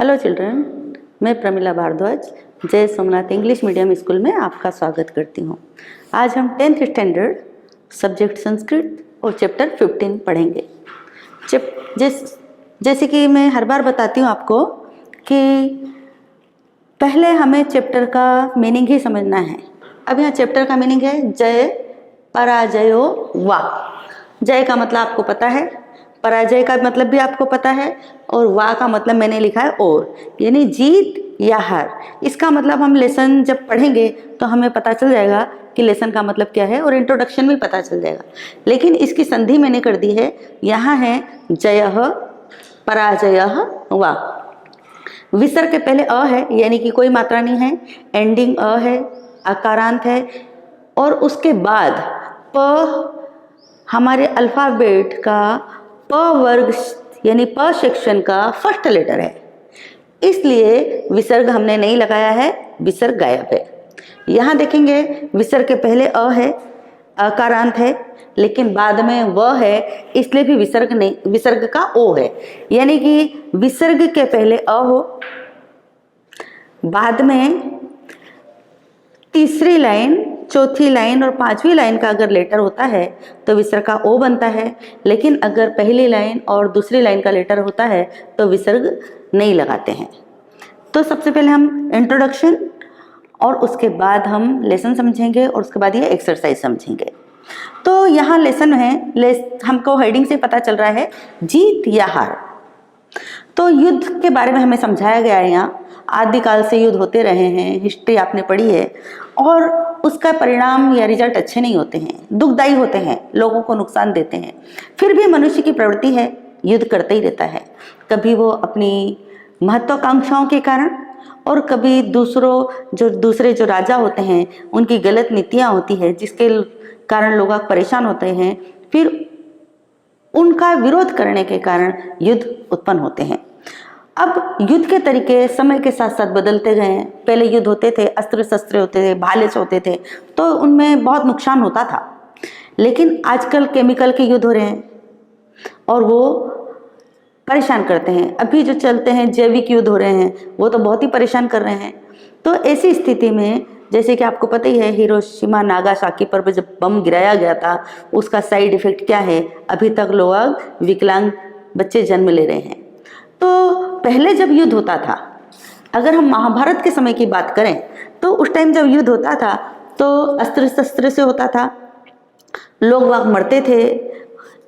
Hello children, मैं प्रमिला भारद्वाज जय Somnath English medium school में आपका स्वागत करती हूँ। आज हम 10th स्टैंडर्ड सब्जेक्ट संस्कृत और चैप्टर 15 पढ़ेंगे। जैसे कि मैं हर बार बताती हूँ आपको कि पहले हमें चैप्टर का मीनिंग ही समझना है। अब यहाँ चैप्टर का मीनिंग है जय पराजयो वा। जय का मतलब आपको पता है, पराजय का मतलब भी आपको पता है, और वाह का मतलब मैंने लिखा है और, यानी जीत या हार। इसका मतलब हम लेसन जब पढ़ेंगे तो हमें पता चल जाएगा कि लेसन का मतलब क्या है, और इंट्रोडक्शन भी पता चल जाएगा। लेकिन इसकी संधि मैंने कर दी है, यहाँ है जयः पराजयः वा। विसर्ग के पहले अ है, यानी कि कोई मात्रा नहीं है, एंडिंग अ है, अकारांत है, और उसके बाद प हमारे अल्फ़ाबेट का प वर्ग यानी प सेक्शन का फर्स्ट लेटर है, इसलिए विसर्ग हमने नहीं लगाया है, विसर्ग गायब है। यहाँ देखेंगे विसर्ग के पहले अ है, अकारांत है, लेकिन बाद में व है, इसलिए भी विसर्ग नहीं, विसर्ग का ओ है। यानी कि विसर्ग के पहले अ हो, बाद में तीसरी लाइन, चौथी लाइन और पांचवी लाइन का अगर लेटर होता है तो विसर्ग का ओ बनता है, लेकिन अगर पहली लाइन और दूसरी लाइन का लेटर होता है तो विसर्ग नहीं लगाते हैं। तो सबसे पहले हम इंट्रोडक्शन और उसके बाद हम लेसन समझेंगे, और उसके बाद ये एक्सरसाइज समझेंगे। तो यहाँ लेसन है, हमको हेडिंग से पता चल रहा है जीत या हार। तो युद्ध के बारे में हमें समझाया गया है। यहाँ आदिकाल से युद्ध होते रहे हैं, हिस्ट्री आपने पढ़ी है, और उसका परिणाम या रिजल्ट अच्छे नहीं होते हैं, दुखदायी होते हैं, लोगों को नुकसान देते हैं। फिर भी मनुष्य की प्रवृत्ति है, युद्ध करते ही रहता है। कभी वो अपनी महत्वाकांक्षाओं के कारण, और कभी दूसरे जो राजा होते हैं उनकी गलत नीतियाँ होती है जिसके कारण लोग परेशान होते हैं, फिर उनका विरोध करने के कारण युद्ध उत्पन्न होते हैं। अब युद्ध के तरीके समय के साथ साथ बदलते गए हैं। पहले युद्ध होते थे, अस्त्र शस्त्र होते थे, भाले से होते थे, तो उनमें बहुत नुकसान होता था। लेकिन आजकल केमिकल के युद्ध हो रहे हैं और वो परेशान करते हैं। अभी जो चलते हैं जैविक युद्ध हो रहे हैं, वो तो बहुत ही परेशान कर रहे हैं। तो ऐसी स्थिति में, जैसे कि आपको पता ही है, हिरोशिमा नागासाकी पर जब बम गिराया गया था, उसका साइड इफेक्ट क्या है, अभी तक लोग विकलांग बच्चे जन्म ले रहे हैं। तो पहले जब युद्ध होता था, अगर हम महाभारत के समय की बात करें तो उस टाइम जब युद्ध होता था तो अस्त्र शस्त्र से होता था, लोग वहाँ मरते थे,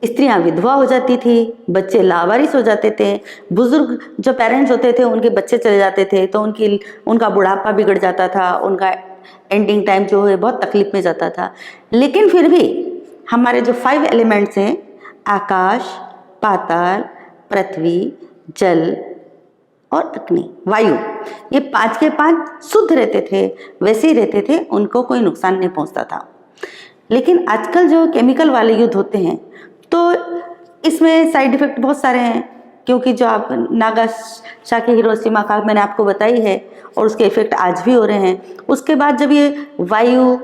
स्त्रियां विधवा हो जाती थी, बच्चे लावारिस हो जाते थे, बुजुर्ग जो पेरेंट्स होते थे उनके बच्चे चले जाते थे, तो उनका बुढ़ापा बिगड़ जाता था, उनका एंडिंग टाइम जो है बहुत तकलीफ में जाता था। लेकिन फिर भी हमारे जो 5 एलिमेंट्स हैं, आकाश, पाताल, पृथ्वी, जल और अग्नि, वायु, ये 5 के 5 शुद्ध रहते थे, वैसे ही रहते थे, उनको कोई नुकसान नहीं पहुंचता था। लेकिन आजकल जो केमिकल वाले युद्ध होते हैं तो इसमें साइड इफेक्ट बहुत सारे हैं, क्योंकि जो आप नागासाकी हिरोशिमा का मैंने आपको बताई है, और उसके इफेक्ट आज भी हो रहे हैं। उसके बाद जब ये वायु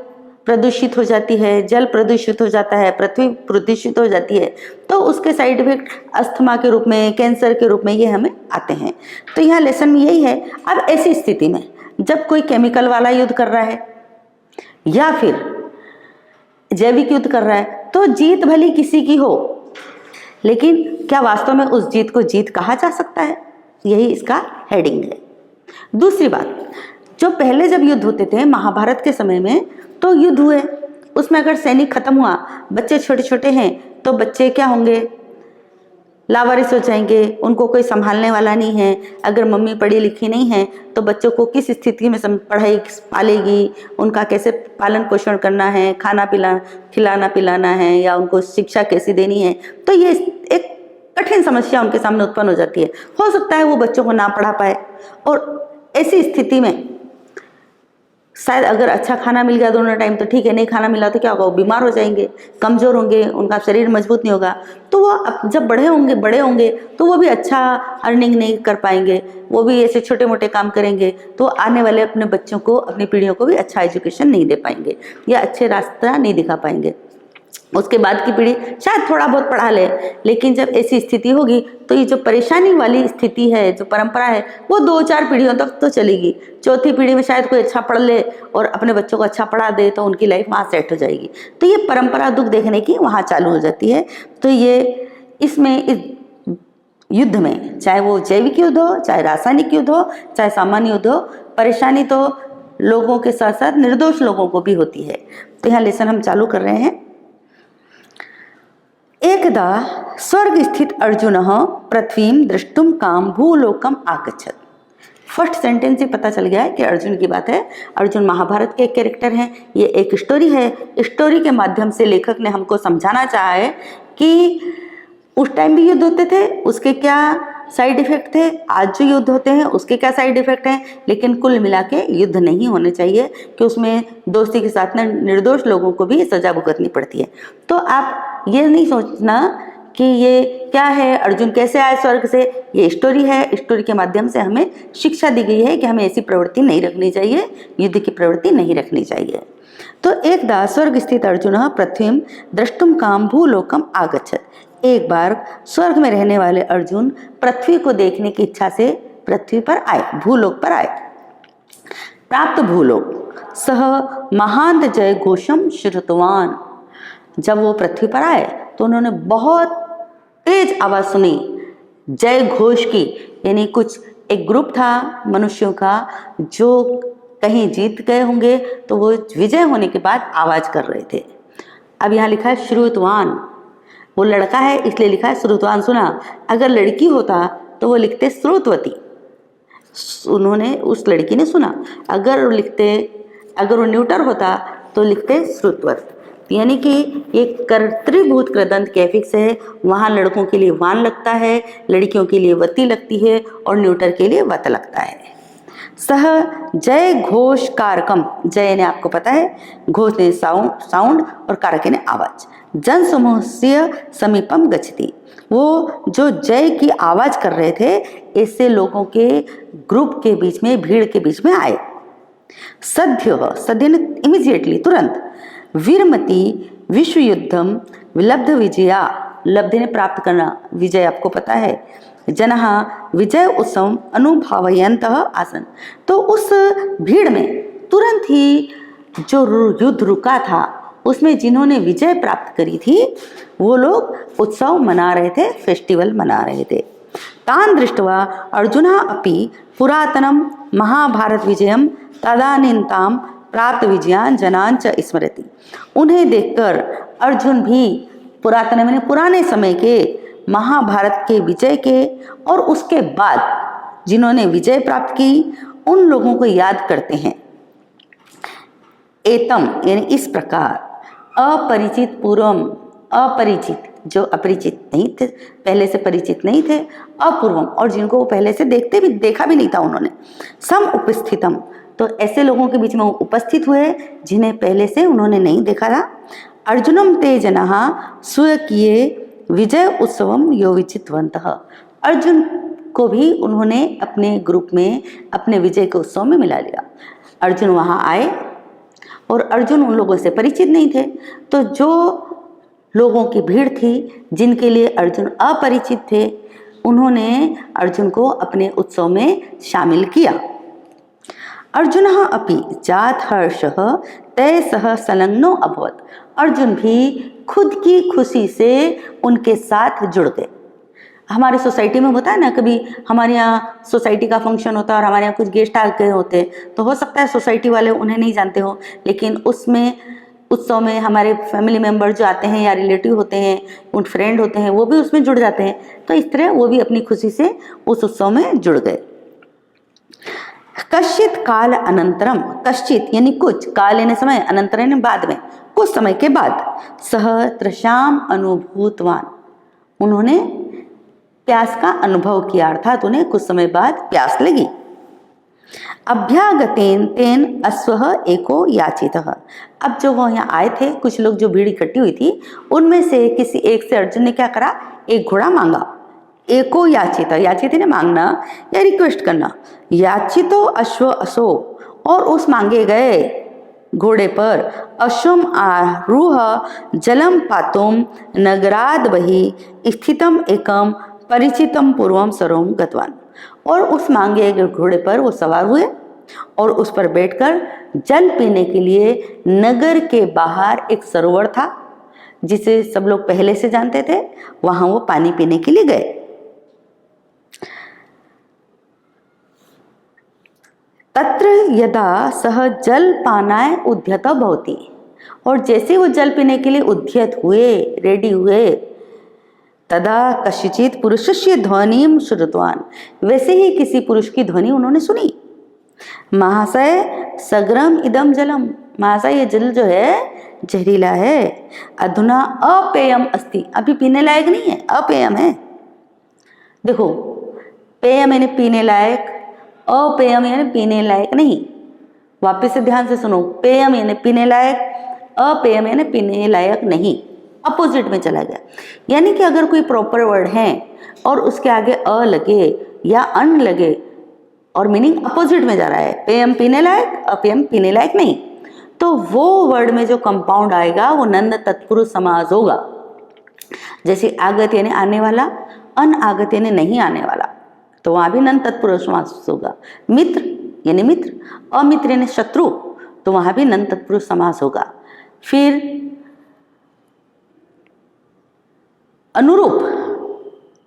प्रदूषित हो जाती है, जल प्रदूषित हो जाता है, पृथ्वी प्रदूषित हो जाती है, तो उसके साइड इफेक्ट अस्थमा के रूप में, कैंसर के रूप में ये हमें आते हैं। तो यहाँ लेसन में यही है। अब ऐसी स्थिति में जब कोई केमिकल वाला युद्ध कर रहा है या फिर जैविक युद्ध कर रहा है, तो जीत भली किसी की हो, लेकिन क्या वास्तव में उस जीत को जीत कहा जा सकता है? यही इसका हेडिंग है। दूसरी बात, जो पहले जब युद्ध होते थे महाभारत के समय में, तो युद्ध हुए, उसमें अगर सैनिक खत्म हुआ, बच्चे छोटे छोटे हैं, तो बच्चे क्या होंगे, लावारिस हो जाएंगे, उनको कोई संभालने वाला नहीं है। अगर मम्मी पढ़ी लिखी नहीं है तो बच्चों को किस स्थिति में पढ़ाई पालेगी, उनका कैसे पालन पोषण करना है, खिलाना पिलाना है, या उनको शिक्षा कैसी देनी है, तो ये एक कठिन समस्या उनके सामने उत्पन्न हो जाती है। हो सकता है वो बच्चों को ना पढ़ा पाए, और ऐसी स्थिति में शायद अगर अच्छा खाना मिल गया दोनों टाइम तो ठीक है, नहीं खाना मिला तो क्या होगा, वो बीमार हो जाएंगे, कमज़ोर होंगे, उनका शरीर मजबूत नहीं होगा। तो वो जब बड़े होंगे तो वो भी अच्छा अर्निंग नहीं कर पाएंगे, वो भी ऐसे छोटे मोटे काम करेंगे, तो आने वाले अपने बच्चों को, अपनी पीढ़ियों को भी अच्छा एजुकेशन नहीं दे पाएंगे या अच्छे रास्ता नहीं दिखा पाएंगे। उसके बाद की पीढ़ी शायद थोड़ा बहुत पढ़ा ले, लेकिन जब ऐसी स्थिति होगी तो ये जो परेशानी वाली स्थिति है, जो परंपरा है, वो 2-4 पीढ़ियों तक तो चलेगी। चौथी पीढ़ी में शायद कोई अच्छा पढ़ ले और अपने बच्चों को अच्छा पढ़ा दे तो उनकी लाइफ वहाँ सेट हो जाएगी। तो ये परंपरा दुख देखने की वहाँ चालू हो जाती है। तो ये इसमें इस युद्ध में, चाहे वो जैविक युद्ध हो, चाहे रासायनिक युद्ध हो, चाहे सामान्य युद्ध हो, परेशानी तो लोगों के साथ साथ निर्दोष लोगों को भी होती है। तो यहाँ लेसन हम चालू कर रहे हैं। एकदा स्वर्ग स्थित अर्जुन पृथ्वीं द्रष्टुम काम भूलोकम आगच्छत। फर्स्ट सेंटेंस से पता चल गया है कि अर्जुन की बात है। अर्जुन महाभारत के एक कैरेक्टर हैं। ये एक स्टोरी है। स्टोरी के माध्यम से लेखक ने हमको समझाना चाहा है कि उस टाइम भी युद्ध होते थे, उसके क्या साइड इफेक्ट थे, आज जो युद्ध होते हैं उसके क्या साइड इफेक्ट हैं, लेकिन कुल मिला के युद्ध नहीं होने चाहिए कि उसमें दोस्ती के साथ में निर्दोष लोगों को भी सजा भुगतनी पड़ती है। तो आप ये नहीं सोचना कि ये क्या है, अर्जुन कैसे आए स्वर्ग से। ये स्टोरी है। स्टोरी के माध्यम से हमें शिक्षा दी गई है कि हमें ऐसी प्रवृत्ति नहीं रखनी चाहिए, युद्ध की प्रवृत्ति नहीं रखनी चाहिए। तो एकदा स्वर्ग स्थित अर्जुन पृथ्वीं द्रष्टुम काम भूलोकम आगच्छत। एक बार स्वर्ग में रहने वाले अर्जुन पृथ्वी को देखने की इच्छा से पृथ्वी पर आए, भूलोक पर आए। प्राप्त भूलोक सह महांत जय घोषम श्रुतवान। जब वो पृथ्वी पर आए तो उन्होंने बहुत तेज आवाज सुनी जय घोष की। यानी कुछ एक ग्रुप था मनुष्यों का जो कहीं जीत गए होंगे, तो वो विजय होने के बाद आवाज कर रहे थे। अब यहाँ लिखा है श्रुतवान। वो लड़का है इसलिए लिखा है श्रुतवान, सुना। अगर लड़की होता तो वो लिखते श्रुतवती, उन्होंने उस लड़की ने सुना। अगर वो न्यूटर होता तो लिखते श्रुतवत। यानी कि ये कर्तृभूत कृदंत कैफिक्स है। वहाँ लड़कों के लिए वान लगता है, लड़कियों के लिए वती लगती है और न्यूटर के लिए वत लगता है। सह जय घोष कारकम। जय ने आपको पता है, घोष ने साउंड और कारक ने आवाज। जन समूहस्य समीपम गच्छति। वो जो जय की आवाज कर रहे थे, ऐसे लोगों के ग्रुप के बीच में, भीड़ के बीच में आए। सद्य ने इमीडिएटली, तुरंत। वीरमती विश्व युद्धम विलब्ध विजया। लब्धि ने प्राप्त करना, विजय आपको पता है। जनहा विजय उत्सव अनुभवयंत आसन। तो उस भीड़ में तुरंत ही जो युद्ध रुका था उसमें जिन्होंने विजय प्राप्त करी थी वो लोग उत्सव मना रहे थे, फेस्टिवल मना रहे थे। तान दृष्ट्वा अर्जुना अपि पुरातनम महाभारत विजयम तदानीन्ताम प्राप्त विजयान जनान च स्मरति। उन्हें देखकर अर्जुन भी पुरातन मैंने पुराने समय के महाभारत के विजय के और उसके बाद जिन्होंने विजय प्राप्त की उन लोगों को याद करते हैं। एतम यानी इस प्रकार, अपरिचित पूर्वम, अपरिचित जो अपरिचित नहीं थे, पहले से परिचित नहीं थे, अपूर्वम और जिनको वो पहले से देखा भी नहीं था उन्होंने, सम उपस्थितम तो ऐसे लोगों के बीच में वो उपस्थित हुए जिन्हें पहले से उन्होंने नहीं देखा था। अर्जुनम ते जनः स्वकीय विजय उत्सवम यो विचितवन्तः। अर्जुन को भी उन्होंने अपने ग्रुप में अपने विजय के उत्सव में मिला लिया। अर्जुन वहाँ आए और अर्जुन उन लोगों से परिचित नहीं थे, तो जो लोगों की भीड़ थी जिनके लिए अर्जुन अपरिचित थे उन्होंने अर्जुन को अपने उत्सव में शामिल किया। अर्जुनः अपि जात हर्षः तय सह संलग्नो अभवत्। अर्जुन भी खुद की खुशी से उनके साथ जुड़ गए। हमारे सोसाइटी में होता है ना, कभी हमारे यहाँ सोसाइटी का फंक्शन होता है और हमारे यहाँ कुछ गेस्ट आ गए होते, तो हो सकता है सोसाइटी वाले उन्हें नहीं जानते हो, लेकिन उसमें उत्सव में हमारे फैमिली मेम्बर जो आते हैं या रिलेटिव होते हैं, उन फ्रेंड होते हैं, वो भी उसमें जुड़ जाते हैं। तो इस तरह वो भी अपनी खुशी से उस उत्सव में जुड़ गए। कश्चित काल अनंतरम, कश्चित यानी कुछ, काल यानी समय, अनंतर यानी बाद में, कुछ समय के बाद, सह तृषाम अनुभूतवान, उन्होंने प्यास का अनुभव किया, अर्थात उन्हें कुछ समय बाद प्यास लगी। अभ्यागतेन तेन अश्वः एको याचितः। अब जो वो यहाँ आए थे कुछ लोग, जो भीड़ इकट्ठी हुई थी, उनमें से किसी एक से अर्जुन ने क्या करा, एक घोड़ा मांगा। एको याचित, याचित ने मांगना या रिक्वेस्ट करना। याचितो अश्व असो, और उस मांगे गए घोड़े पर अश्वम आरूह जलम पातुम नगराद बहि स्थितम एकम परिचितम पूर्वम सरोम गतवान। और उस मांगे गए घोड़े पर वो सवार हुए और उस पर बैठकर जल पीने के लिए नगर के बाहर एक सरोवर था जिसे सब लोग पहले से जानते थे, वहां वो पानी पीने के लिए गए। तत्र यदा सह जल पानाय उद्यत भवति, और जैसे वो जल पीने के लिए उद्यत हुए, रेडी हुए, तदा कश्चित पुरुषस्य ध्वनिम श्रुतवान, वैसे ही किसी पुरुष की ध्वनि उन्होंने सुनी। महाशय सग्रम इदम जलम, महाशय ये जल जो है जहरीला है, अधुना अपेयम अस्ति, अभी पीने लायक नहीं है, अपेयम है। देखो, पेयम यानी पीने लायक, अपेयम यानी पीने लायक नहीं। वापस से ध्यान से सुनो, पेयम यानी पीने लायक, अपेयम यानी पीने लायक नहीं, अपोजिट में चला गया। यानी कि अगर कोई प्रॉपर वर्ड है और उसके आगे अ लगे या अन लगे और मीनिंग अपोजिट में जा रहा है, पेयम पीने लायक, अपेयम पीने लायक नहीं, तो वो वर्ड में जो कंपाउंड आएगा वो नंद तत्पुरुष समास होगा। जैसे आगत यानी आने वाला, अन आगत यानी नहीं आने वाला, तो वहां भी नंद तत्पुरुष समास होगा। मित्र यानी मित्र, अमित्र यानी शत्रु, तो वहां भी नंद तत्पुरुष समास होगा। फिर अनुरूप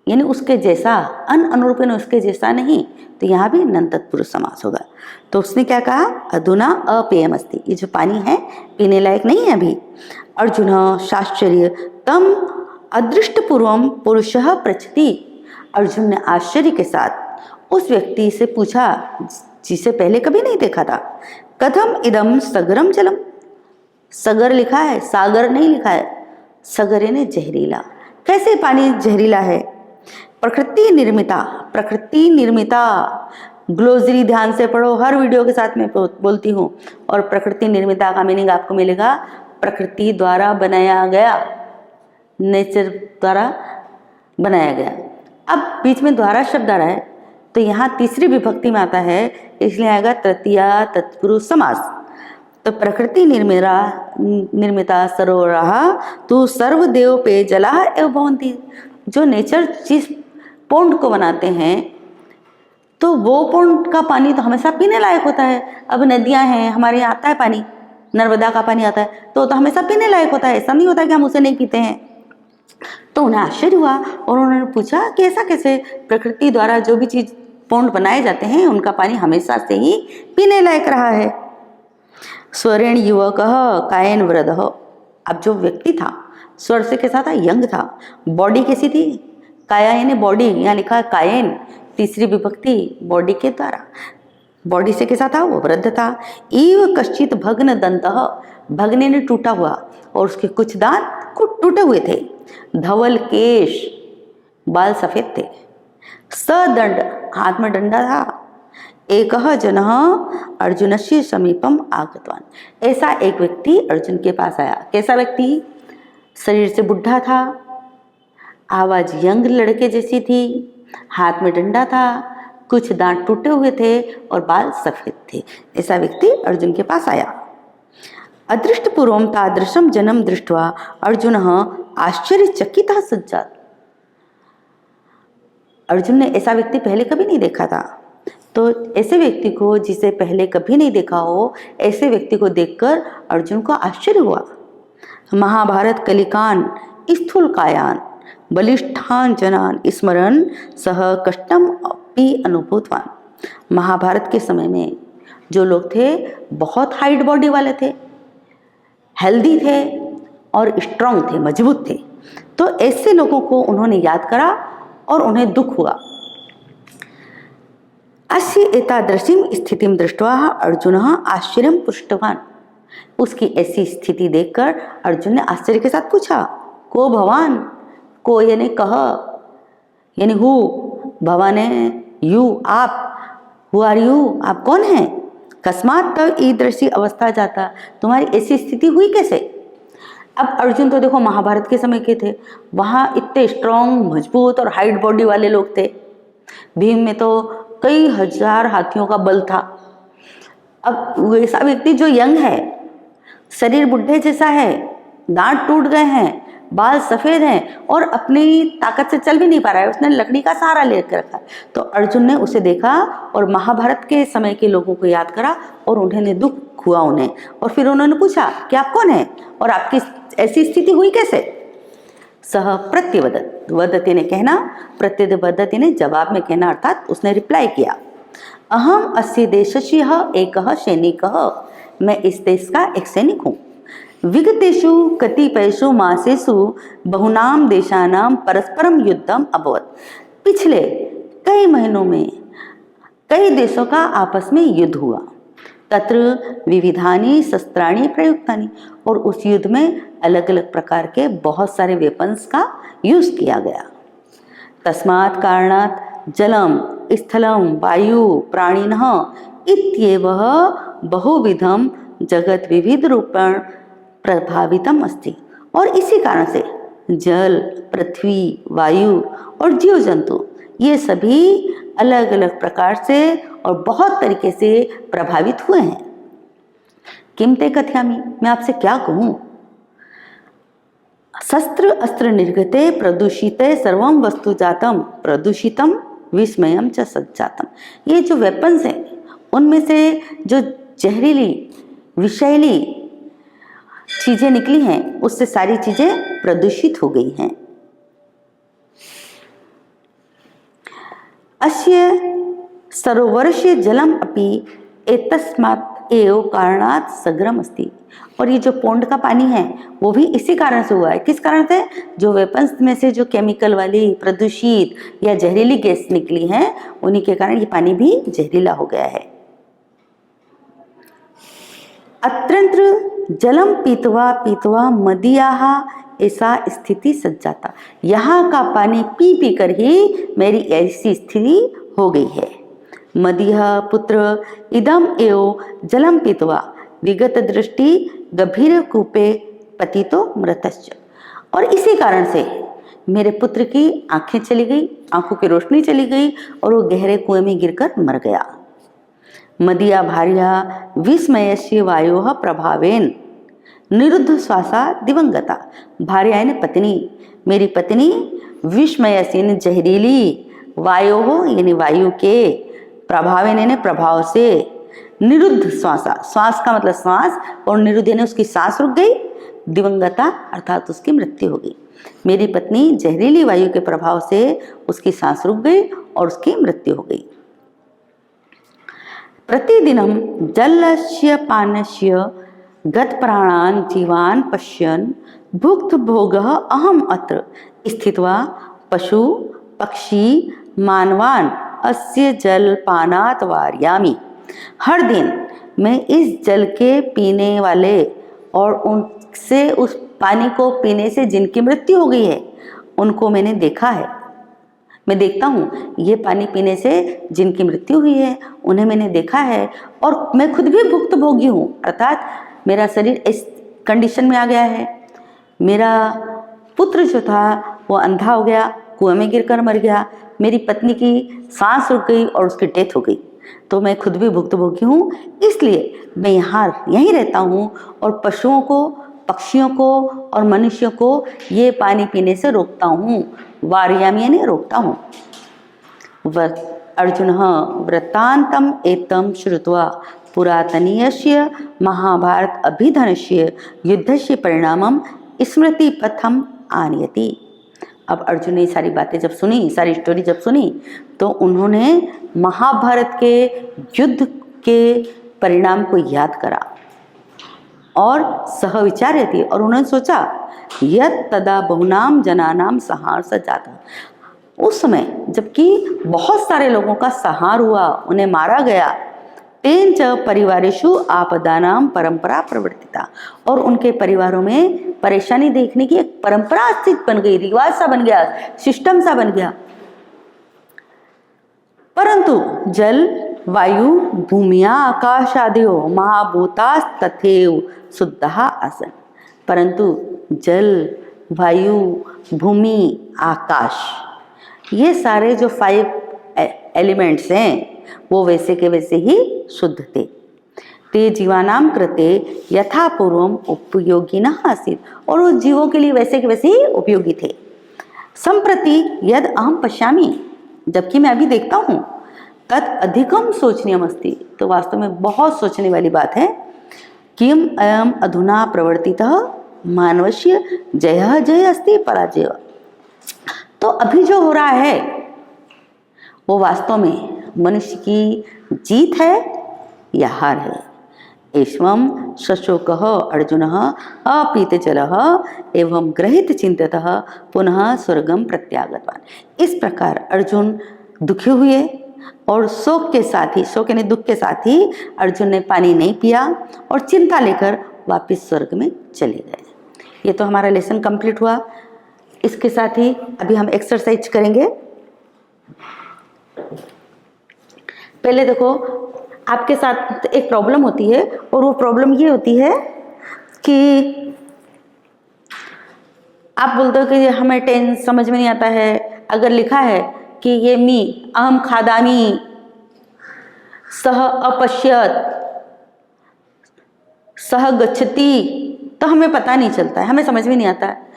यानी उसके जैसा, अन अनुरूप यानी उसके जैसा नहीं, तो यहाँ भी नंद तत्पुरुष समास होगा। तो उसने क्या कहा, अधुना अपेयम अस्ति, ये जो पानी है पीने लायक नहीं है अभी। अर्जुन शाश्चर्य तम अदृष्ट पूर्वम पुरुषः पृच्छति, अर्जुन ने आश्चर्य के साथ उस व्यक्ति से पूछा जिसे पहले कभी नहीं देखा था, कथम इदम सगरम जलम, सगर लिखा है, सागर नहीं लिखा है, सगर यानी जहरीला, कैसे पानी जहरीला है। प्रकृति निर्मिता, प्रकृति निर्मिता, ग्लोसरी ध्यान से पढ़ो, हर वीडियो के साथ मैं बोलती हूँ। और प्रकृति निर्मिता का मीनिंग आपको मिलेगा प्रकृति द्वारा बनाया गया, नेचर द्वारा बनाया गया। अब बीच में द्वारा शब्द आ रहा है, तो यहाँ तीसरी विभक्ति में आता है, इसलिए आएगा तृतीया तत्पुरुष समास। तो प्रकृति निर्मिता सरोवरा तो सर्वदेव पे जला एवं भवन्ति, जो नेचर जिस पौंड को बनाते हैं तो वो पौंड का पानी तो हमेशा पीने लायक होता है। अब नदियां हैं, हमारे यहाँ आता है पानी, नर्मदा का पानी आता है, तो हमेशा पीने लायक होता है, ऐसा नहीं होता कि हम उसे नहीं पीते हैं। तो उन्हें आश्चर्य हुआ और उन्होंने पूछा कि ऐसा कैसे, प्रकृति द्वारा जो भी चीज पौंड बनाए जाते हैं उनका पानी हमेशा से ही पीने लायक रहा है। स्वरेण युवक कायन वृद्ध, अब जो व्यक्ति था स्वर से कैसा था, यंग था, बॉडी कैसी थी, काया यानी बॉडी, यहाँ लिखा है कायन, तीसरी विभक्ति बॉडी के द्वारा, बॉडी से कैसा था, वो वृद्ध था। इव कश्चित भग्न दंत, भग्न ने टूटा हुआ और उसके कुछ दांत टूटे हुए थे। धवल केश, बाल सफेद थे। सदंड, हाथ में डंडा था। एक जन अर्जुन से समीपम आगतवान, ऐसा एक व्यक्ति अर्जुन के पास आया। कैसा व्यक्ति, शरीर से बुढ़ा था, आवाज यंग लड़के जैसी थी, हाथ में डंडा था, कुछ दांत टूटे हुए थे और बाल सफेद थे। ऐसा व्यक्ति अर्जुन के पास आया। अदृष्ट पूर्वम तादृशम जन्म दृष्ट्वा अर्जुन आश्चर्यचकितः सज्जात, अर्जुन ने ऐसा व्यक्ति पहले कभी नहीं देखा था। तो ऐसे व्यक्ति को, जिसे पहले कभी नहीं देखा हो, ऐसे व्यक्ति को देखकर अर्जुन को आश्चर्य हुआ। महाभारत कलिकान स्थूल कायान बलिष्ठान जनान स्मरण सह कष्टम अपि अनुभूतवान, महाभारत के समय में जो लोग थे बहुत हाइट बॉडी वाले थे, हेल्दी थे और स्ट्रांग थे, मजबूत थे, तो ऐसे लोगों को उन्होंने याद करा और उन्हें दुख हुआ। अस्य एतादृशीं स्थितिं दृष्ट्वा अर्जुन आश्चर्यं पृष्टवान, उसकी ऐसी स्थिति देखकर अर्जुन ने आश्चर्य के साथ पूछा, को भवान, को यानी कह यानी हु, भवान है यू, आप, हु आर यू, आप कौन हैं, कस्मात तब ईदृशी अवस्था जाता, तुम्हारी ऐसी स्थिति हुई कैसे। अब अर्जुन तो देखो महाभारत के समय के थे, वहाँ इतने स्ट्रॉन्ग, मजबूत और हाइट बॉडी वाले लोग थे। भीम में तो कई हजार हाथियों का बल था। अब वैसा व्यक्ति जो यंग है शरीर बुढ़े जैसा है, दांत टूट गए हैं, बाल सफेद हैं और अपनी ताकत से चल भी नहीं पा रहा है, उसने लकड़ी का सहारा लेकर रखा। तो अर्जुन ने उसे देखा और महाभारत के समय के लोगों को याद करा और उन्हें दुख हुआ उन्हें, और फिर उन्होंने पूछा कि आप कौन हैं और आपकी ऐसी स्थिति हुई कैसे। सह प्रत्यवदत, वदति ने कहना, प्रत्यवदति ने जवाब में कहना, अर्थात उसने रिप्लाई किया, अहम अस्य देशस्य एकः सैनिकः, मैं इस देश का एक सैनिक हूँ। विगतेषु कतिपयेषु मासेषु बहुनाम देशानां परस्परम युद्धम अभवत्, पिछले कई महीनों में कई देशों का आपस में युद्ध हुआ। तत्र विविधानि शस्त्राणि प्रयुक्तानि, और उस युद्ध में अलग अलग प्रकार के बहुत सारे वेपन्स का यूज किया गया। तस्मात् कारणात् जलम स्थलम वायु प्राणिनः इत्येव बहुविधम जगत विविध रूपेण प्रभावितम अस्ति, और इसी कारण से जल, पृथ्वी, वायु और जीव जंतु ये सभी अलग अलग प्रकार से और बहुत तरीके से प्रभावित हुए हैं। किम ते कथयामि, मैं आपसे क्या कहूँ। शस्त्र अस्त्र निर्गते प्रदूषिते सर्वं वस्तु जातम प्रदूषितम विस्मयम च सज्जातम, ये जो वेपन्स हैं उनमें से जो जहरीली विषैली चीजें निकली हैं उससे सारी चीजें प्रदूषित हो गई हैं। अस्य सरोवरस्य जलम अपि एतस्मात् एव कारणात् सग्रम अस्ति, और ये जो पोंड का पानी है वो भी इसी कारण से हुआ है। किस कारण से? जो वेपन्स में से जो केमिकल वाली प्रदूषित या जहरीली गैस निकली है उन्हीं के कारण ये पानी भी जहरीला हो गया है। अत्रंत्र जलम पीतवा पीतवा मदियाः ऐसा स्थिति सज्जाता, यहाँ का पानी पी पी कर ही मेरी ऐसी स्थिति हो गई है। मदियः पुत्र इदम एव जलम पीतवा विगत दृष्टि गंभीर कूपे पतितो मृतश्च, और इसी कारण से मेरे पुत्र की आंखें चली गई, आंखों की रोशनी चली गई और वो गहरे कुएं में गिरकर मर गया। मदिया भार्या विस्मयस्य वायोः प्रभावेन निरुद्ध श्वासा दिवंगता, भार्या यानी पत्नी, मेरी पत्नी विस्मयस्य यानी जहरीली, वायोः यानी वायु के, प्रभावेन यानी प्रभाव से, निरुद्ध श्वासा, श्वास का मतलब श्वास, और निरुद्ध यानी उसकी सांस रुक गई, दिवंगता अर्थात उसकी मृत्यु हो गई। मेरी पत्नी जहरीली वायु के प्रभाव से उसकी सांस रुक गई और उसकी मृत्यु हो गई। प्रतिदिनम जलस्य पानस्य गत प्राणान जीवान पश्यन् भुक्त भोगः अहम अत्र स्थित्वा पशु पक्षी मानवान अस्य जल पानात वार्यामि, हर दिन मैं इस जल के पीने वाले और उनसे उस पानी को पीने से जिनकी मृत्यु हो गई है उनको मैंने देखा है। मैं देखता हूँ ये पानी पीने से जिनकी मृत्यु हुई है उन्हें मैंने देखा है, और मैं खुद भी भुक्त भोगी हूँ, अर्थात मेरा शरीर इस कंडीशन में आ गया है। मेरा पुत्र जो था वो अंधा हो गया, कुएं में गिरकर मर गया, मेरी पत्नी की सांस रुक गई और उसकी डेथ हो गई, तो मैं खुद भी भुक्तभोगी हूँ। इसलिए मैं यहीं रहता हूँ और पशुओं को, पक्षियों को और मनुष्यों को ये पानी पीने से रोकता हूँ। वार्यामि यानी रोकता हूँ। अर्जुनः वृत्तान्तं एतं श्रुत्वा पुरातनीयस्य महाभारत अभिधनस्य युद्धस्य परिणामं स्मृतिपथम आनयति। अब अर्जुन ने सारी बातें जब सुनी, सारी स्टोरी जब सुनी, तो उन्होंने महाभारत के युद्ध के परिणाम को याद करा और सहविचार्य थी, और उन्होंने सोचा यत् तदा बहुनाम जनानाम संहार जाता, उस समय जबकि बहुत सारे लोगों का संहार हुआ, उन्हें मारा गया, तेन च परिवारेषु आपदानाम परंपरा प्रवर्तिता, और उनके परिवारों में परेशानी देखने की एक परंपरा अस्तित्व बन गई, रिवाज सा बन गया, सिस्टम सा बन गया। परंतु जल वायु भूमिया आकाशादयो महाभूतास्तथैव शुद्धः आसन्, परंतु जल वायु भूमि आकाश ये सारे जो 5 एलिमेंट्स हैं वो वैसे के वैसे ही शुद्ध थे। ते जीवानाम कृते यथा पूर्वम उपयोगिनः आसीत्, और वो जीवों के लिए वैसे के वैसे ही उपयोगी थे। संप्रति यद अहम पश्यामि, जबकि मैं अभी देखता हूँ, तद अधिकम सोचनीयम अस्ति, तो वास्तव में बहुत सोचने वाली बात है। किम अयम अधुना प्रवर्तितः मानवस्य जयः जय अस्ति पराजय, तो अभी जो हो रहा है वो वास्तव में मनुष्य की जीत है या हार है। एवं सशोकः अर्जुनः अपीतजलः एवं ग्रहित चिंततः पुनः स्वर्गम प्रत्यागतवान। इस प्रकार अर्जुन दुखी हुए और शोक के साथ ही, शोक यानी दुख के साथ ही, अर्जुन ने पानी नहीं पिया और चिंता लेकर वापस स्वर्ग में चले गए। ये तो हमारा लेसन कंप्लीट हुआ। इसके साथ ही अभी हम एक्सरसाइज करेंगे। पहले देखो, आपके साथ एक प्रॉब्लम होती है और वो प्रॉब्लम ये होती है कि आप बोलते हो कि हमें टेंस समझ में नहीं आता है। अगर लिखा है कि ये मी अहम खादामी सह अपश्यत सह गच्छति, तो हमें पता नहीं चलता है, हमें समझ में नहीं आता है।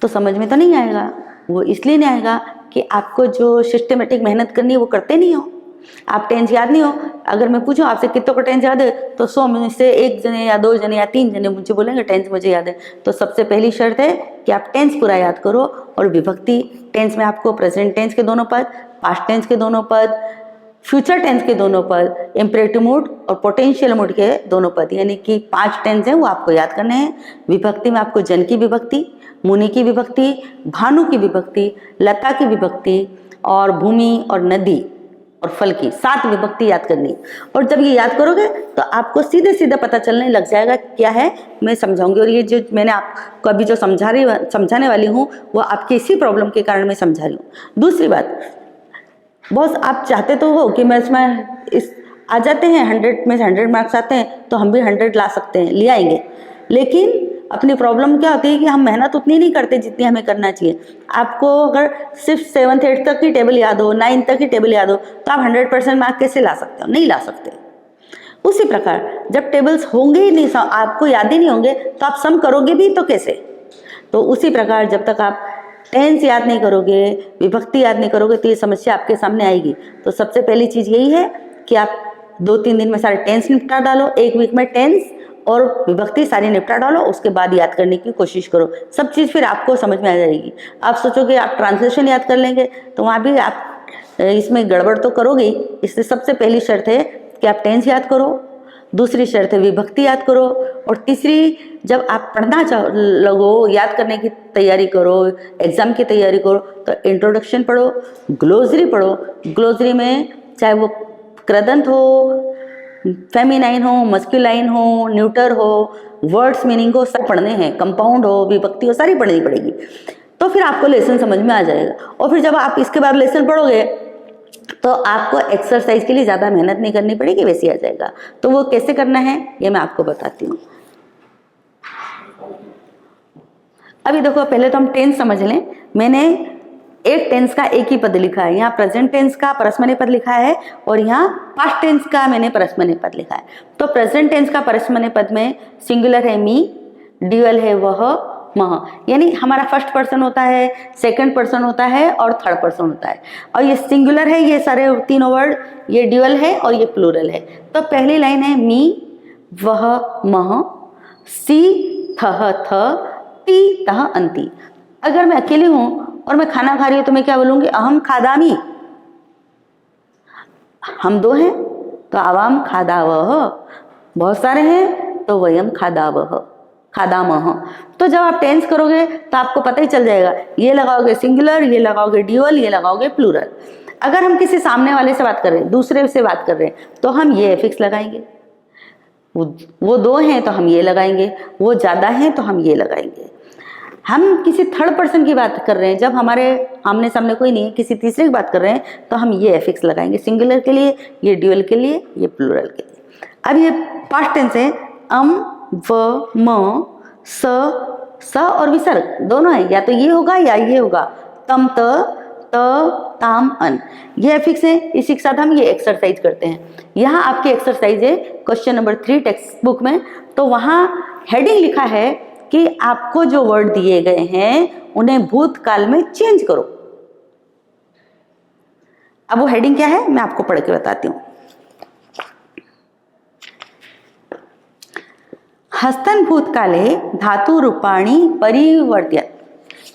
तो समझ में तो नहीं आएगा, वो इसलिए नहीं आएगा कि आपको जो सिस्टमेटिक मेहनत करनी है वो करते नहीं हो। आप टेंस याद नहीं हो। अगर मैं पूछूं आपसे कितनों को टेंस याद है, तो 100 में से 1 जने या 2 जने या 3 जने मुझे बोलेंगे टेंस मुझे याद है। तो सबसे पहली शर्त है कि आप टेंस पूरा याद करो, और विभक्ति टेंस में आपको प्रेजेंट टेंस के दोनों पद, पास्ट टेंस के दोनों पद, फ्यूचर टेंस के दोनों पद, इम्परेटिव मूड और पोटेंशियल मूड के दोनों पद, यानी कि 5 टेंस हैं वो आपको याद करने हैं। विभक्ति में आपको जन की विभक्ति, मुनि की विभक्ति, भानु की विभक्ति, लता की विभक्ति और भूमि और नदी और फल की 7 विभक्ति याद करनी। और जब ये याद करोगे तो आपको सीधे सीधे पता चलने लग जाएगा क्या है, मैं समझाऊंगी। और ये जो मैंने आपको अभी जो समझाने वाली हूँ वो आपकी इसी प्रॉब्लम के कारण मैं समझा रही हूँ। दूसरी बात, बॉस आप चाहते तो हो कि मैं इसमें आ जाते हैं 100 में से 100 मार्क्स आते हैं तो हम भी 100 ला सकते हैं, ले आएंगे। लेकिन अपनी प्रॉब्लम क्या होती है कि हम मेहनत उतनी नहीं करते जितनी हमें करना चाहिए। आपको अगर सिर्फ 7th 8th तक की टेबल याद हो, 9th तक की टेबल याद हो, तो आप 100% मार्क कैसे ला सकते हो? नहीं ला सकते। उसी प्रकार जब टेबल्स होंगे ही नहीं, आपको याद ही नहीं होंगे, तो आप सम करोगे भी तो कैसे? तो उसी प्रकार जब तक आप टेंस याद नहीं करोगे, विभक्ति याद नहीं करोगे, तो ये समस्या आपके सामने आएगी। तो सबसे पहली चीज़ यही है कि आप 2-3 दिन में सारे टेंस निपटा डालो, 1 वीक में टेंस और विभक्ति सारी निपटा डालो, उसके बाद याद करने की कोशिश करो। सब चीज़ फिर आपको समझ में आ जाएगी। आप सोचोगे आप ट्रांसलेशन याद कर लेंगे, तो वहाँ भी आप इसमें गड़बड़ तो करोगे। इसलिए सबसे पहली शर्त है कि आप टेंस याद करो, दूसरी शर्त है विभक्ति याद करो, और तीसरी जब आप पढ़ना लगो, याद करने की तैयारी करो, एग्जाम की तैयारी करो, तो इंट्रोडक्शन पढ़ो, ग्लोसरी पढ़ो। ग्लोसरी में चाहे वो कृदंत हो, फेमिनाइन हो, मस्कुलाइन हो, न्यूटर हो, वर्ड्स मीनिंग हो, सब पढ़ने हैं, कंपाउंड हो, विभक्ति हो, सारी पढ़नी पड़ेगी। तो फिर आपको लेसन समझ में आ जाएगा। और फिर जब आप इसके बाद लेसन पढ़ोगे तो आपको एक्सरसाइज के लिए ज़्यादा मेहनत नहीं करनी पड़ेगी, वैसे आ जाएगा। तो वो कैसे करना है ये मैं आपको बताती हूँ। अभी देखो, पहले तो हम टेंस समझ लें। मैंने एक टेंस का एक ही पद लिखा है। यहाँ प्रेजेंट टेंस का परस्मैपद पद लिखा है और यहाँ पास्ट टेंस का मैंने परस्मैपद पद लिखा है। तो प्रेजेंट टेंस का परस्मैपद पद में सिंगुलर है मी, ड्यूअल है वह, मह, यानी हमारा फर्स्ट पर्सन होता है, सेकंड पर्सन होता है और थर्ड पर्सन होता है। और ये सिंगुलर है, ये सारे तीनों वर्ड, ये ड्यूअल है और ये प्लूरल है। तो पहली लाइन है मी, वह, मह, सी, थह, थ, ती, तह, अंति। अगर मैं अकेली हूं और मैं खाना खा रही हूं तो मैं क्या बोलूंगी? अहम खादामी। हम 2 हैं तो आवाम खादावह, बहुत सारे हैं तो वयम खादावह, खादामह। तो जब आप टेंस करोगे तो आपको पता ही चल जाएगा, ये लगाओगे सिंगुलर, ये लगाओगे ड्यूअल, ये लगाओगे प्लूरल। अगर हम किसी सामने वाले से बात कर रहे हैं, दूसरे से बात कर रहे हैं, तो हम ये एफिक्स लगाएंगे। वो 2 हैं तो हम ये लगाएंगे, वो ज़्यादा हैं तो हम ये लगाएंगे। हम किसी थर्ड पर्सन की बात कर रहे हैं, जब हमारे आमने सामने कोई नहीं है, किसी तीसरे की बात कर रहे हैं, तो हम ये एफिक्स लगाएंगे, सिंगुलर के लिए, ये ड्यूअल के लिए, ये प्लूरल के लिए। अब ये पास्ट टेंस है, अम, व, म, स और विसर्ग दोनों है, या तो ये होगा या ये होगा। तम, त, त, ताम, अन, ये एफिक्स है। इसी के साथ हम ये एक्सरसाइज करते हैं। यहाँ आपकी एक्सरसाइज है क्वेश्चन नंबर 3 टेक्स्ट बुक में। तो वहाँ हेडिंग लिखा है कि आपको जो वर्ड दिए गए हैं उन्हें भूतकाल में चेंज करो। अब वो हेडिंग क्या है मैं आपको पढ़ के बताती हूँ। हस्तन भूतकाले धातु रूपाणी परिवर्त्य,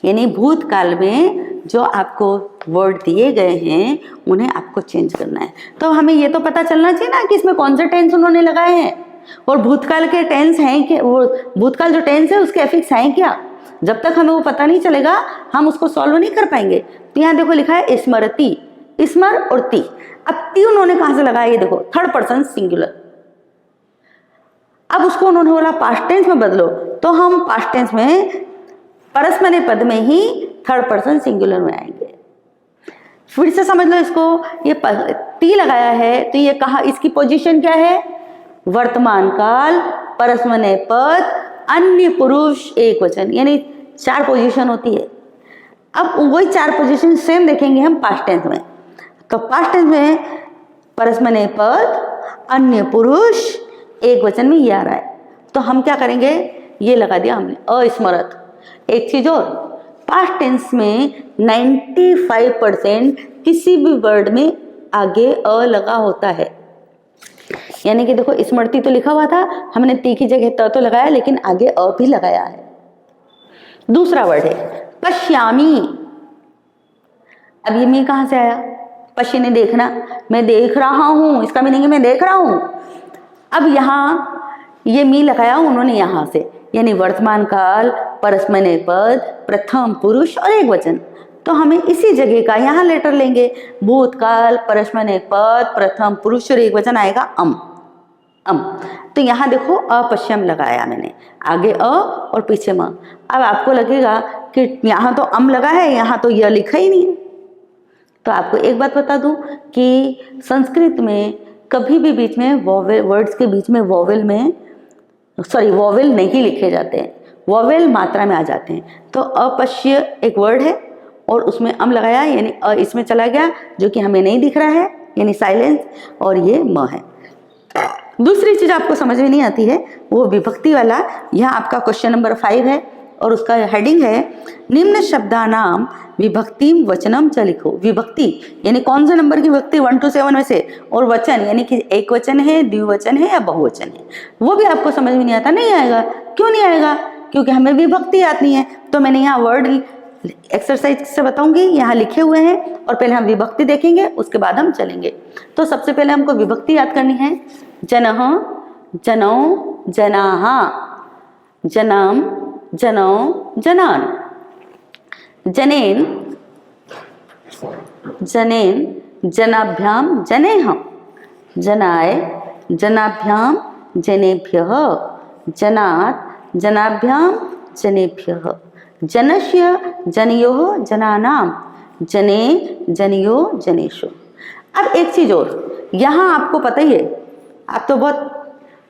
यानी भूतकाल में जो आपको वर्ड दिए गए हैं उन्हें आपको चेंज करना है। तो हमें ये तो पता चलना चाहिए ना कि इसमें कौन से टेंस उन्होंने लगाए हैं और भूतकाल के टेंस हैं कि वो भूतकाल जो टेंस है उसके एफिक्स हैं क्या। जब तक हमें वो पता नहीं चलेगा हम उसको सॉल्व नहीं कर पाएंगे। तो यहाँ देखो लिखा है स्मरति, स्मर और ती। अब ती उन्होंने कहां से लगाया, ये देखो थर्ड पर्सन सिंगुलर। अब उसको उन्होंने बोला पास्ट टेंस में बदलो, तो हम पास्ट टेंस में परस्मैपद पद में ही थर्ड पर्सन सिंगुलर में आएंगे। फिर से समझ लो इसको, ये ती लगाया है तो ये कहा, इसकी पोजीशन क्या है, वर्तमान काल, परस्मैपद पद, अन्य पुरुष, एक वचन, यानी 4 पोजीशन होती है। अब वही 4 पोजीशन सेम देखेंगे हम पास्ट टेंस में। तो पास्ट टेंस में परस्मैपद पद, अन्य पुरुष, एक वचन में ये आ रहा है। तो हम क्या करेंगे, ये लगा दिया हमने अस्मरत। एक चीज और, पास्ट टेंस में 95% किसी भी वर्ड में आगे अ लगा होता है। यानी कि देखो स्मृति तो लिखा हुआ था, हमने ती की जगह त तो लगाया लेकिन आगे अ भी लगाया है। दूसरा वर्ड है पश्यामी। अब ये मी कहां से आया, पश्य ने देखना, मैं देख रहा हूं, इसका मीनिंग है मैं देख रहा हूं। अब यहाँ ये मी लगाया उन्होंने यहां से, यानी वर्तमान काल, परस्मैपद पद, प्रथम पुरुष और एक वचन। तो हमें इसी जगह का यहाँ लेटर लेंगे, भूतकाल, परस्मैपद पद, प्रथम पुरुष और एक वचन आएगा अम। तो यहाँ देखो अपश्यम लगाया मैंने, आगे अ और पीछे म। अब आपको लगेगा कि यहाँ तो अम लगा है, यहाँ तो यह लिखा ही नहीं है। तो आपको एक बात बता दूं कि संस्कृत में कभी भी बीच में वॉवेल, वर्ड्स के बीच में वॉवेल नहीं लिखे जाते हैं, वॉवेल मात्रा में आ जाते हैं। तो अपश्य एक वर्ड है और उसमें अम लगाया, यानी अ इसमें चला गया जो कि हमें नहीं दिख रहा है, यानी साइलेंस, और ये म है। दूसरी चीज आपको समझ में नहीं आती है वो विभक्ति वाला। यहाँ आपका क्वेश्चन नंबर 5 है और उसका हेडिंग है निम्न शब्दानाम विभक्तिम वचनम च लिखो। विभक्ति यानी कौन से नंबर की विभक्ति, 1 to 7 में से, और वचन यानी कि एक वचन है, द्विवचन है या बहुवचन है, वो भी आपको समझ में नहीं आता। नहीं आएगा, क्यों नहीं आएगा, क्योंकि हमें विभक्ति आती है। तो मैंने यहाँ वर्ड एक्सरसाइज से बताऊंगी, यहाँ लिखे हुए हैं और पहले हम विभक्ति देखेंगे, उसके बाद हम चलेंगे। तो सबसे पहले हमको विभक्ति याद करनी है। जनः, जनौ, जनाः, जनाम, जनौ, जनान, जनेन, जनेन, जनाभ्याम, जनेह, जनाय, जनाभ्याम, जनेभ्यः, जनात्, जनाभ्याम, जनेभ्यः, जनस्य, जनयोः, जनानाम, जने, जनयो, जनेषु। अब एक चीज और, यहाँ आपको पता ही है, आप तो बहुत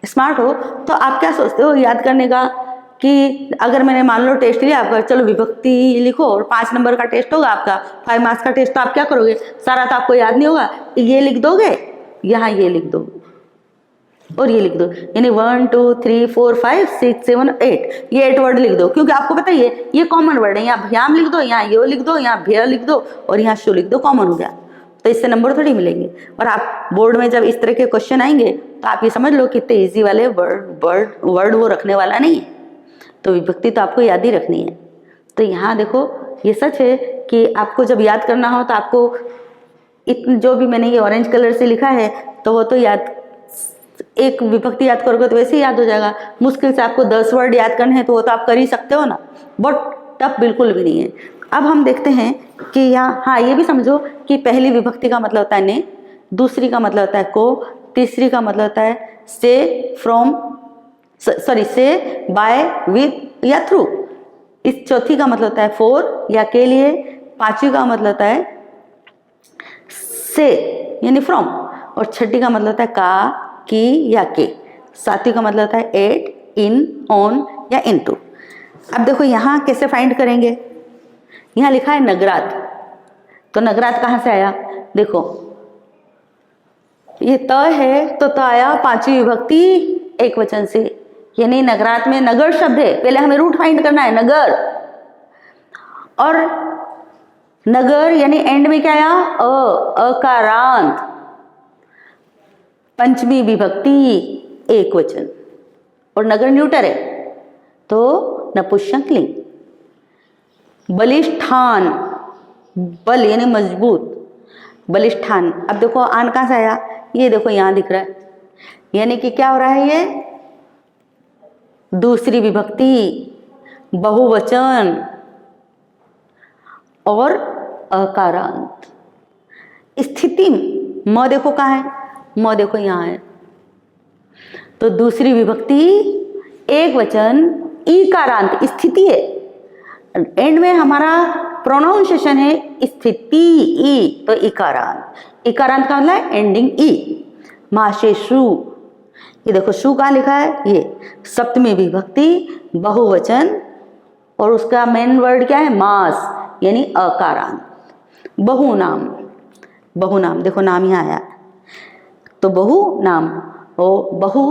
स्मार्ट हो, तो आप क्या सोचते हो याद करने का कि अगर मैंने मान लो टेस्ट लिया आपका, चलो विभक्ति लिखो और 5 नंबर का टेस्ट होगा आपका, 5 मार्क्स का टेस्ट, तो आप क्या करोगे, सारा तो आपको याद नहीं होगा, ये लिख दोगे, यहाँ ये लिख दो और ये लिख दो, यानी 1 2 3 4 5 6 7 8, ये 8 वर्ड लिख दो, क्योंकि आपको पता ही है ये कॉमन वर्ड है। यहाँ भ्याम लिख दो, यहाँ यो लिख दो, यहाँ भ्य लिख दो और यहाँ शु लिख दो, कॉमन हो गया। तो इससे नंबर थोड़ी मिलेंगे। और आप बोर्ड में जब इस तरह के क्वेश्चन आएंगे तो आप ये समझ लो कितने इजी वाले वर्ड वो रखने वाला नहीं है। तो विभक्ति तो आपको याद ही रखनी है। तो यहाँ देखो ये सच है कि आपको जब याद करना हो तो आपको जो भी मैंने ये ऑरेंज कलर से लिखा है तो वो तो याद, एक विभक्ति याद करोगे तो वैसे ही याद हो जाएगा। मुश्किल से आपको 10 वर्ड याद करने हैं तो वो तो आप कर ही सकते हो ना, बहुत टफ बिल्कुल भी नहीं है। अब हम देखते हैं कि यहाँ, हाँ ये भी समझो कि पहली विभक्ति का मतलब होता है ने, दूसरी का मतलब होता है को, तीसरी का मतलब होता है से, फ्रॉम, सॉरी से, बाय, विथ या थ्रू। इस चौथी का मतलब होता है फॉर या के लिए। पांचवी का मतलब होता है से यानी फ्रॉम, और छठी का मतलब होता है का, की या के। सातवीं का मतलब होता है एट, इन, ऑन या इनटू। अब देखो यहाँ कैसे फाइंड करेंगे, यहाँ लिखा है नगरात, तो नगरात कहाँ से आया? देखो ये त है तो त आया पांचवी विभक्ति एक वचन से, यानी नगरात में नगर शब्द है। पहले हमें रूट फाइंड करना है, नगर। और नगर यानी एंड में क्या आया? अकारांत, पंचमी विभक्ति एक वचन, और नगर न्यूटर है तो नपुंसकलिंग। बलिष्ठान, बल यानी मजबूत, बलिष्ठान। अब देखो आन कहाँ से आया? ये देखो यहां दिख रहा है, यानी कि क्या हो रहा है? ये दूसरी विभक्ति, बहुवचन और अकारांत। स्थिति म देखो कहाँ है? म देखो यहाँ है, तो दूसरी विभक्ति एक वचन इकारांत, स्थिति है। एंड में हमारा प्रोनाउंसिएशन है स्थिति ई, तो इकारांत। इकारांत का मतलब है एंडिंग ई। माशेषु, ये देखो शु कहाँ लिखा है? ये सप्तमी विभक्ति बहुवचन, और उसका मेन वर्ड क्या है? मास, यानी अकारांत। बहुनाम, बहुनाम देखो नाम यहाँ आया तो बहु नाम, और बहु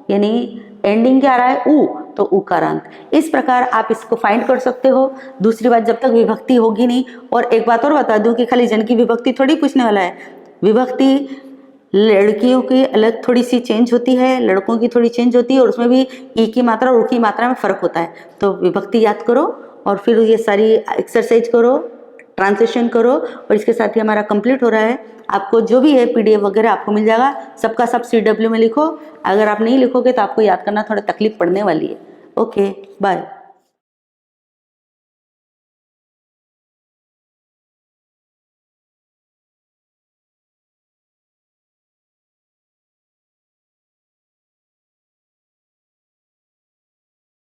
यानी एंडिंग क्या आ रहा है? उ, तो उकारांत। इस प्रकार आप इसको फाइंड कर सकते हो। दूसरी बात, जब तक विभक्ति होगी नहीं। और एक बात और बता दूं कि खाली जन की विभक्ति थोड़ी पूछने वाला है। विभक्ति लड़कियों की अलग थोड़ी सी चेंज होती है, लड़कों की थोड़ी चेंज होती है, और उसमें भी ई की मात्रा और उ की मात्रा में फर्क होता है। तो विभक्ति याद करो और फिर ये सारी एक्सरसाइज करो, ट्रांसलेशन करो, और इसके साथ ही हमारा कंप्लीट हो रहा है। आपको जो भी है पीडीएफ वगैरह आपको मिल जाएगा, सबका सब CW में लिखो। अगर आप नहीं लिखोगे तो आपको याद करना थोड़ा तकलीफ पड़ने वाली है। Okay, bye.